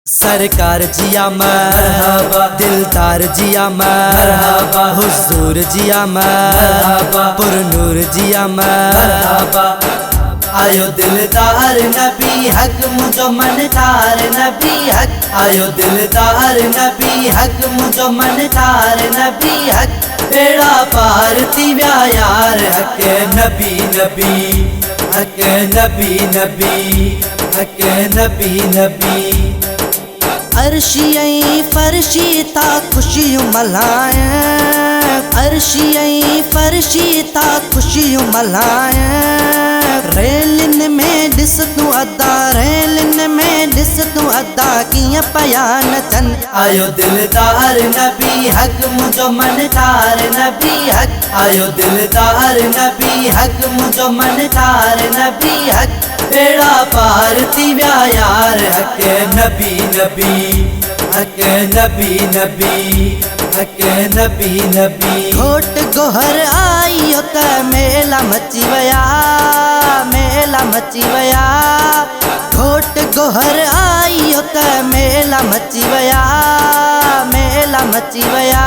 सरकार जिया मरहबा, दिलदार जिया मरहबा, हुजूर जिया मरहबा, पुरनूर जिया मरहबा। आयो दिलदार नबी हक मुझो मनतार नबी हक, आयो दिलदार नबी हक मुझो मनतार नबी हक। बेड़ा पार थी व्या यार हक नबी नबी, हक नबी नबी, हक नबी नबी। अर्शी फर्शी ता खुशियूं मल्हाइं, अर्शी फर्शी ता खुशियूं मल्हाइं। रेलिन में ॾिस तूं अदा, रेलिन में ॾिस तूं अदा कीअं पिया नचन। आयो दिलदार नबी हक मुझो मनतार नबी हक, आयो दिलदार नबी हक मुझो मनतार नबी हक। बेड़ा पार थी व्या यार हक नबी नबी, हक नबी नबी, हक नबी नबी। घोट गोहर आयो त मेला मची वया, मेला मची वया। घोट गोहर आयो त मेला मची वया, मेला मची वया।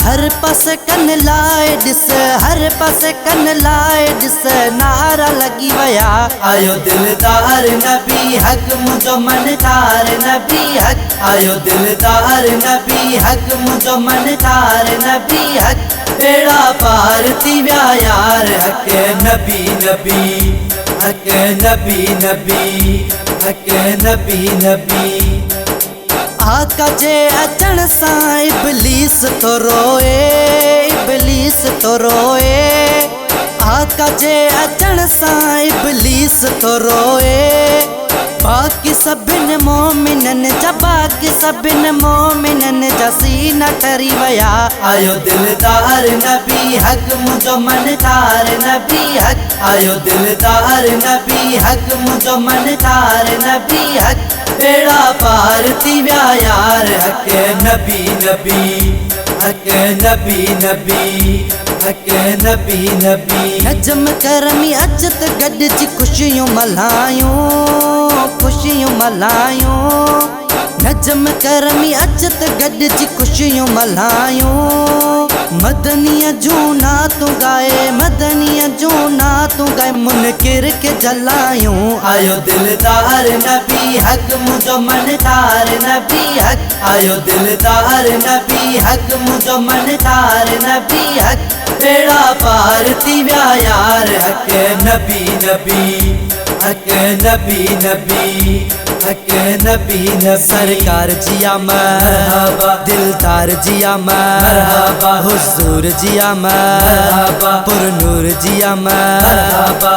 हर पास कन लाए ॾिस, हर पास कन लाए ॾिस नारा लगी वया। आयो दिलदार नबी हक मुझो मनतार नबी हक, आयो दिलदार नबी हक मुझो मनतार नबी हक। बेड़ा पार थी व्या यार हक नबी नबी, हक नबी नबी, हक नबी नबी। आका जे अचण सां इब्लीस तो रोए, इब्लीस तो रोए। आका जे अचण सां इब्लीस तो रोए। बाक़ी सभिन मोमिनन जा, बाक़ी सभिन मोमिनन जा सीना ठरी वया। आयो दिलदार नबी हक मुझो मनतार नबी हक, आयो दिलदार नबी हक मुझो मनतार नबी हक। बेड़ा पार थी व्या यार हक नबी नबी, हक नबी नबी, हक नबी नबी। नजम करमी अचत गॾिजी खुशियूं मल्हायूं, खुशियूं मल्हायूं। नजम करमी अचत गॾिजी खुशियूं मल्हायूं। मदनीअ जूं नातूं गाए, मदनीअ जूं नातूं गाए मुनकिर के जलायूं। आयो दिलदार नबी हक मुझो मनतार नबी हक, आयो दिलदार नबी हक मुझो मनतार नबी हक। बेड़ा पार थी व्या यार हक नबी नबी, हक नबी नबी, हक नबी नबी। सरकार जिया मरहबा, दिलदार जिया मरहबा, हुजूर जिया मरहबा, पुरनूर जिया मरहबा।